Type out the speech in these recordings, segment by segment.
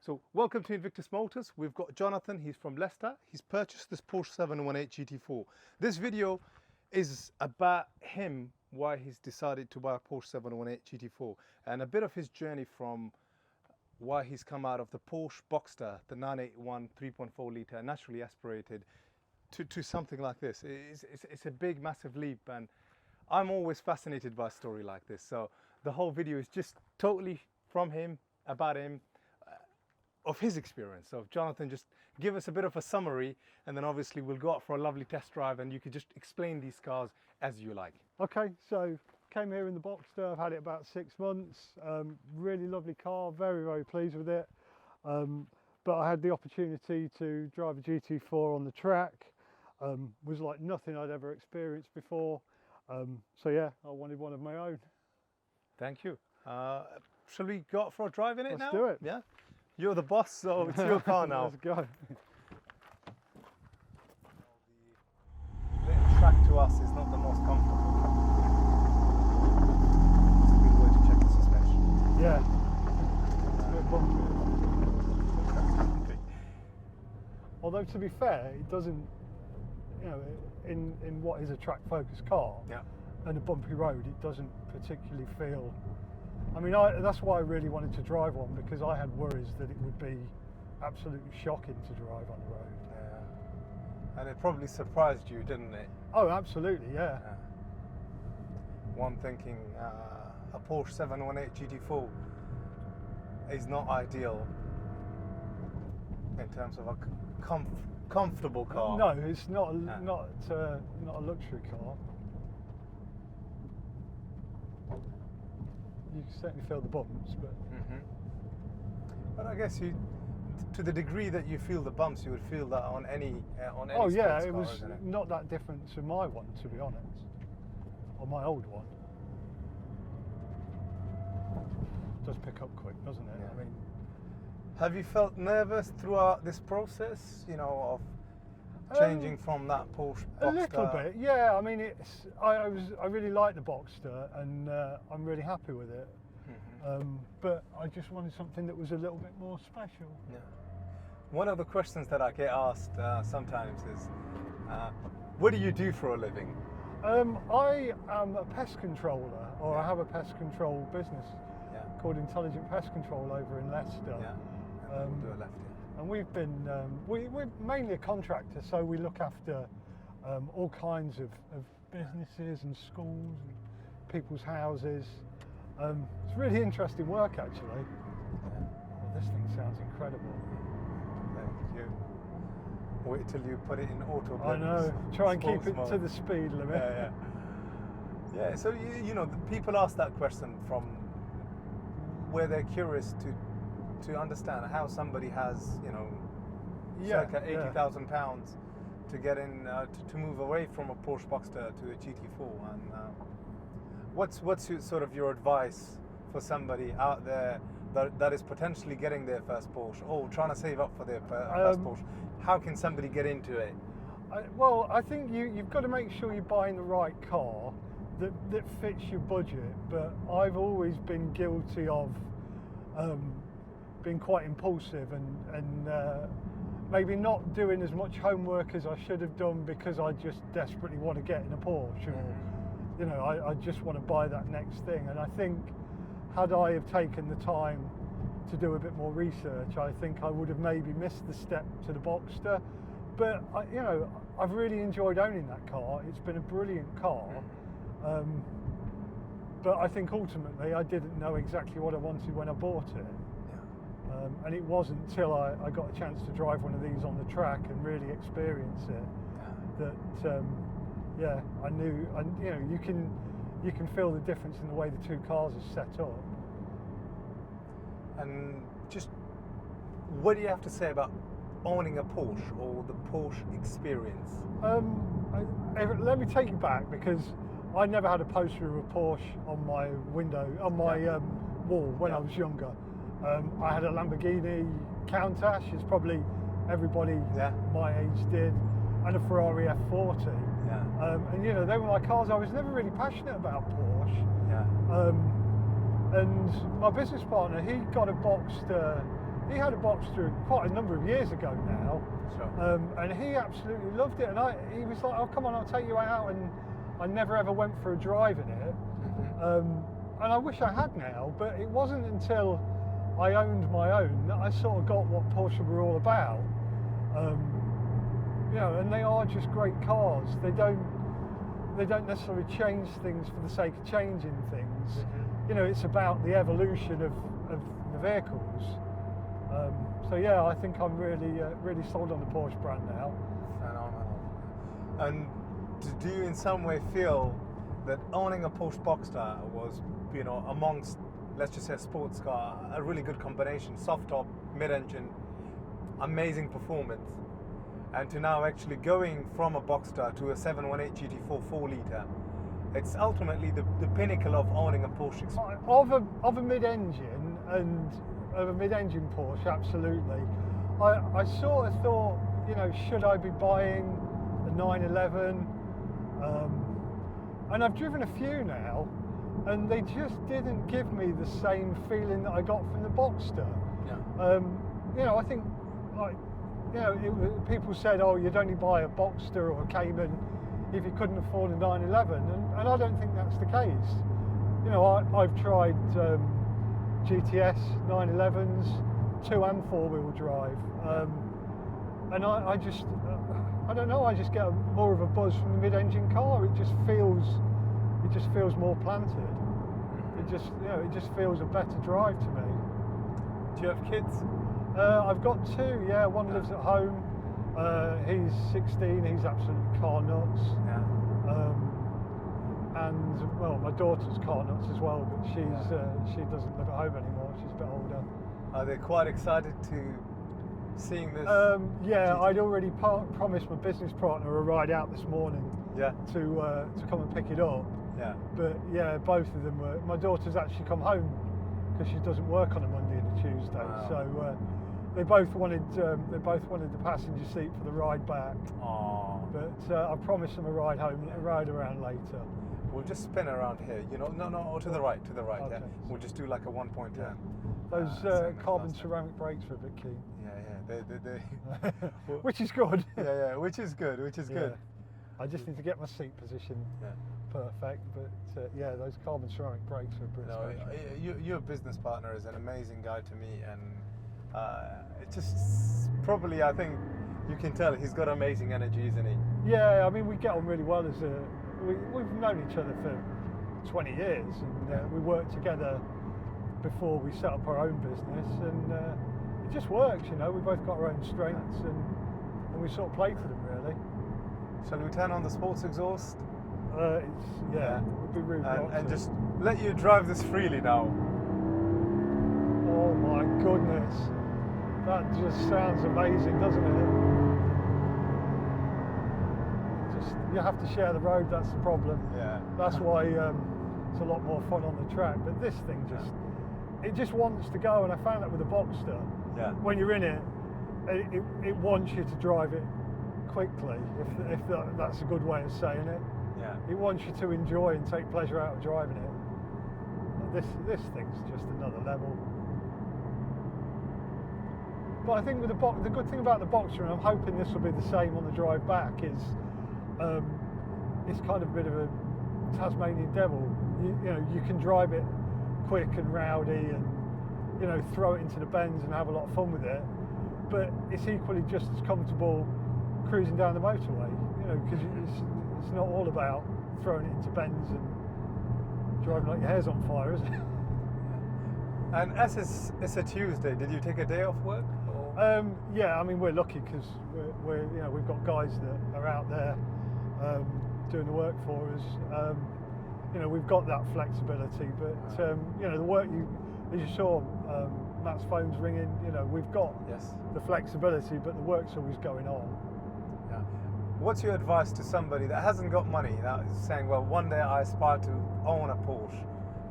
So welcome to Invictus Motors. We've got Jonathan, he's from Leicester. He's purchased this Porsche 718 GT4. This video is about him, why he's decided to buy a Porsche 718 GT4 and a bit of his journey from why he's come out of the Porsche Boxster, the 981 3.4 litre naturally aspirated to something like this. It's a big, massive leap, and I'm always fascinated by a story like this. So the whole video is just totally from him, about him, of his experience. So Jonathan, just give us a bit of a summary, and then obviously we'll go out for a lovely test drive and you could just explain these cars as you like. Okay, so came here in the Boxster. I've had it about 6 months. Really lovely car, very pleased with it. But I had the opportunity to drive a GT4 on the track. Was like nothing I'd ever experienced before. So yeah, I wanted one of my own. Thank you. Shall we go out for a drive in it now? Let's do it. Yeah. You're the boss, so it's your car now. Let's go. The track to us is not the most comfortable track. It's a good way to check the suspension. Yeah. It's a bit bumpy. Although to be fair, it doesn't, you know, in what is a track-focused car, Yeah. and a bumpy road, it doesn't particularly feel. I mean, that's why I really wanted to drive one, because I had worries that it would be absolutely shocking to drive on the road. Yeah. And it probably surprised you, didn't it? Oh, absolutely, yeah. Yeah. One thinking a Porsche 718 GT4 is not ideal in terms of a comfortable car. No, it's not not a luxury car. You can certainly feel the bumps, but But I guess to the degree that you feel the bumps, you would feel that on any oh yeah, sports it car, was isn't it? not that different to my one, to be honest, or my old one. It does pick up quick, doesn't it? Yeah. I mean, have you felt nervous throughout this process, you know, of changing from that Porsche Boxster? a little bit, yeah. I mean, it's I really like the Boxster, and I'm really happy with it. But I just wanted something that was a little bit more special. Yeah. One of the questions that I get asked sometimes is, what do you do for a living? I am a pest controller, or I have a pest control business called Intelligent Pest Control over in Leicester. Yeah. And do a left here. And we've been, we're mainly a contractor, so we look after all kinds of businesses and schools and people's houses. It's really interesting work, actually. Yeah. Oh, this thing sounds incredible. Thank you. Wait till you put it in auto. I know. Try and keep it mode. to the speed limit. Yeah. So you know, the people ask that question from where they're curious to understand how somebody has, you know, circa £80,000 to get in to move away from a Porsche Boxster to a GT4. And what's your advice for somebody out there that is potentially getting their first Porsche or trying to save up for their first Porsche? How can somebody get into it? Well, I think you've got to make sure you're buying the right car that fits your budget. But I've always been guilty of being quite impulsive and maybe not doing as much homework as I should have done, because I just desperately want to get in a Porsche, or you know, I just want to buy that next thing. And I think had I have taken the time to do a bit more research, I think I would have maybe missed the step to the Boxster. But you know, I've really enjoyed owning that car. It's been a brilliant car. But I think ultimately I didn't know exactly what I wanted when I bought it. And it wasn't until I got a chance to drive one of these on the track and really experience it that yeah, I knew. And you know, you can feel the difference in the way the two cars are set up. And just what do you have to say about owning a Porsche or the Porsche experience? Let me take you back, because I never had a poster of a Porsche on my window, on my wall when I was younger. I had a Lamborghini Countach, as probably everybody my age did, and a Ferrari F40. And you know, they were my cars. I was never really passionate about Porsche. And my business partner, he got a Boxster he had a Boxster quite a number of years ago now, Sure. and he absolutely loved it. And he was like, "Oh, come on, I'll take you out." And I never ever went for a drive in it. And I wish I had now, but it wasn't until I owned my own that I sort of got what Porsche were all about. You know, and they are just great cars. They don't necessarily change things for the sake of changing things. You know, it's about the evolution of the vehicles. So yeah, I think I'm really sold on the Porsche brand now. Phenomenal. And do you in some way feel that owning a Porsche Boxster was, you know, amongst, let's just say, a sports car, a really good combination, soft top, mid-engine, amazing performance, and to now actually going from a Boxster to a 718 GT4 4-litre, it's ultimately the pinnacle of owning a Porsche experience. Of a mid-engine and of a mid-engine Porsche, absolutely. I sort of thought, you know, should I be buying a 911? And I've driven a few now, and they just didn't give me the same feeling that I got from the Boxster. Yeah. You know, I think, like, you know, people said, "Oh, you'd only buy a Boxster or a Cayman if you couldn't afford a 911," and I don't think that's the case. You know, I've tried GTS 911s, 2 and 4-wheel drive, and I just, I don't know, I just get more of a buzz from the mid-engine car. It just feels more planted. It just, you know, it just feels a better drive to me. Do you have kids? I've got 2. Yeah, one lives at home. He's 16. He's absolutely car nuts. Yeah. And well, my daughter's car nuts as well, but she doesn't live at home anymore. She's a bit older. Are they quite excited to seeing this? Yeah, I'd already promised my business partner a ride out this morning. Yeah. To come and pick it up. Yeah. But yeah, both of them were. My daughter's actually come home because she doesn't work on a Monday and a Tuesday. Wow. So they both wanted the passenger seat for the ride back. Aww. But I promised them a ride home, a ride around later. We'll just spin around here. You know, no, to the right. Okay. Yeah. We'll just do like a 1.10. Yeah. Those same as carbon last time. ceramic brakes are a bit keen. Yeah. They Which is good. yeah, which is good. Good. I just need to get my seat position perfect, but yeah, those carbon ceramic brakes are a bit special. Your business partner is an amazing guy to me, and it's just probably, I think you can tell he's got amazing energy, isn't he? Yeah, I mean, we get on really well as we've known each other for 20 years, and we worked together before we set up our own business, and it just works, you know. We both got our own strengths, and we sort of play to them, really. Shall we turn on the sports exhaust? It would be rude not and to. just let you drive this freely now. Oh my goodness, that just sounds amazing, doesn't it? Just, you have to share the road, that's the problem. Yeah. That's why it's a lot more fun on the track. But this thing it just wants to go, and I found that with the Boxster. Yeah. When you're in it, it wants you to drive it quickly, if that's a good way of saying it. Yeah. It wants you to enjoy and take pleasure out of driving it. This thing's just another level. But I think with the good thing about the Boxster, and I'm hoping this will be the same on the drive back, is it's kind of a bit of a Tasmanian devil. You know, you can drive it quick and rowdy, and you know, throw it into the bends and have a lot of fun with it. But it's equally just as comfortable cruising down the motorway, you know, because it's not all about throwing it into bends and driving like your hair's on fire, is it? And as it's a Tuesday, did you take a day off work? Or? Yeah, I mean, we're lucky because we've got guys that are out there doing the work for us. You know, we've got that flexibility, but you know, the work as you saw, Matt's phone's ringing. You know, we've got the flexibility, but the work's always going on. Yeah. What's your advice to somebody that hasn't got money, that is saying, well, one day I aspire to own a Porsche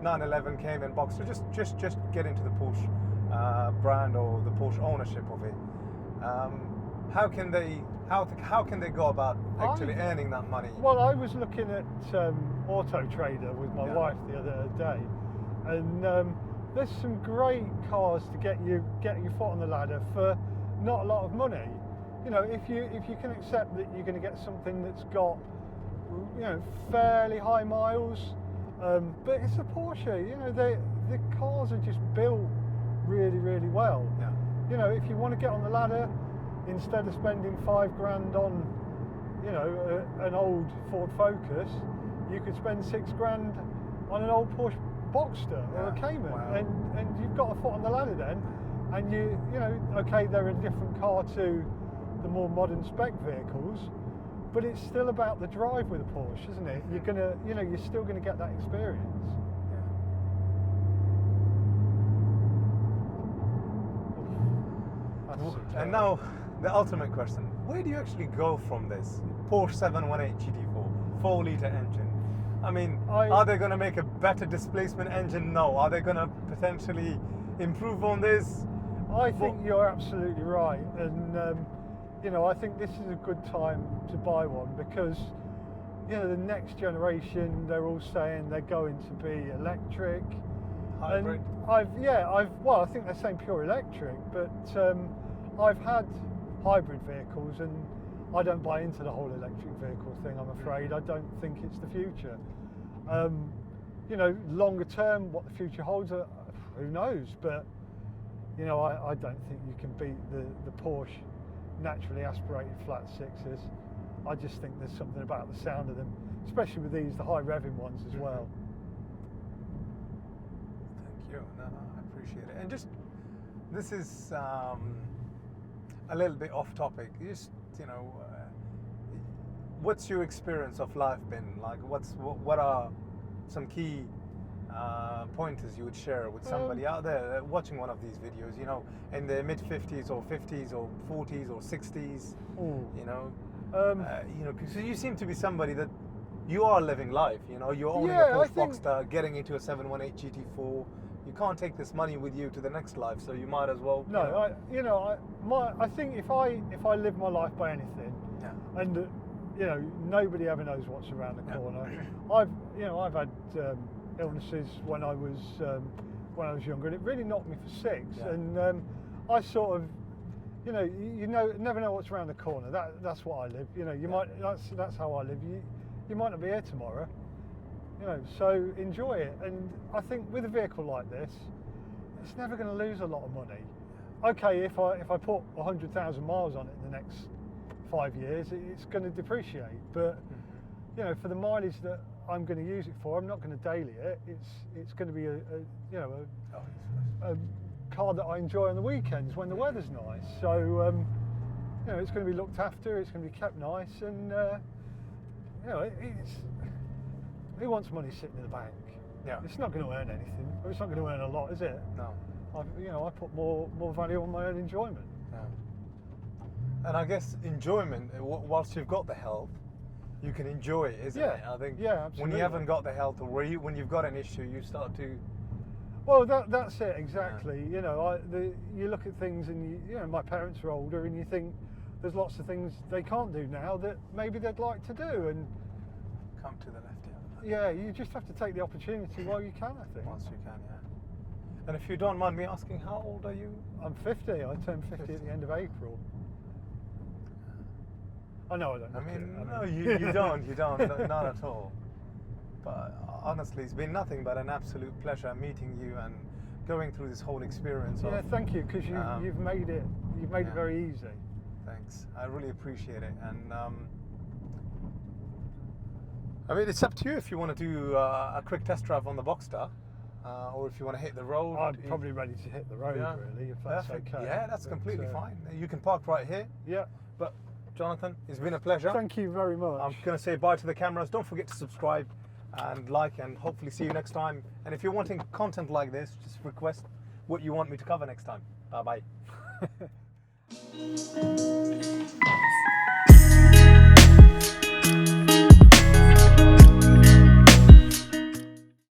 911 Cayman Boxster, just get into the Porsche brand or the Porsche ownership of it? How can they go about actually earning that money? Well, I was looking at Auto Trader with my wife the other day, and there's some great cars to get your foot on the ladder for not a lot of money. You know, if you can accept that you're going to get something that's got, you know, fairly high miles, but it's a Porsche. You know, the cars are just built really, really well. Yeah. You know, if you want to get on the ladder, instead of spending $5,000 on, you know, an old Ford Focus, you could spend $6,000 on an old Porsche Boxster or a Cayman, wow. and you've got a foot on the ladder then, and you know, okay, they're a different car to the more modern spec vehicles, but it's still about the drive with a Porsche, isn't it? You're gonna, you know, you're still gonna get that experience. And now, the ultimate question: where do you actually go from this Porsche 718 GT4 4-litre engine? I mean, are they going to make a better displacement engine? No. Are they going to potentially improve on this? I think you're absolutely right, and you know, I think this is a good time to buy one because, you know, the next generation, they're all saying they're going to be electric, hybrid. And well, I think they're saying pure electric, but I've had hybrid vehicles, and I don't buy into the whole electric vehicle thing, I'm afraid. I don't think it's the future. You know, longer term, what the future holds, who knows? But, you know, I don't think you can beat the Porsche naturally aspirated flat sixes. I just think there's something about the sound of them, especially with these, the high revving ones as well. Thank you. No, I appreciate it. And just, this is a little bit off topic. Just, you know, what's your experience of life been like? What are some key pointers you would share with somebody out there watching one of these videos, you know, in their mid-50s or 50s or 40s or 60s, you know, because you seem to be somebody that you are living life, you know, you're owning a Porsche Boxster, getting into a 718 GT4. You can't take this money with you to the next life, so you might as well. No, I think if I live my life by anything, and you know, nobody ever knows what's around the corner. I've had illnesses when I was younger, and it really knocked me for six. And I sort of, you never know what's around the corner. That's what I live. You know, that's how I live. You might not be here tomorrow. You know, so enjoy it. And I think with a vehicle like this, it's never going to lose a lot of money. Okay, if I put 100,000 miles on it in the next 5 years, it's going to depreciate. But you know, for the mileage that I'm going to use it for, I'm not going to daily it. It's going to be a car that I enjoy on the weekends when the weather's nice. So you know, it's going to be looked after. It's going to be kept nice, and you know, who wants money sitting in the bank? Yeah. It's not going to earn anything. It's not going to earn a lot, is it? No. I put more value on my own enjoyment. Yeah. And I guess enjoyment, whilst you've got the health, you can enjoy it, isn't it? I think when you haven't got the health, or when you've got an issue, you start to. Well, that's it exactly. Yeah. You know, you look at things, and you know, my parents are older, and you think there's lots of things they can't do now that maybe they'd like to do, and come to the left. Yeah, you just have to take the opportunity while you can, I think. Once you can, yeah. And if you don't mind me asking, how old are you? I'm 50. I turned 50 at the end of April. I know I don't. I mean, no, you don't, not at all. But honestly, it's been nothing but an absolute pleasure meeting you and going through this whole experience. Yeah, thank you, because you've made it very easy. Thanks, I really appreciate it. And I mean, it's up to you if you want to do a quick test drive on the Boxster, or if you want to hit the road. I'm probably ready to hit the road, really, if that's okay. Yeah, that's completely fine. You can park right here. Yeah. But Jonathan, it's been a pleasure. Thank you very much. I'm going to say bye to the cameras. Don't forget to subscribe and like, and hopefully see you next time. And if you're wanting content like this, just request what you want me to cover next time. Bye-bye.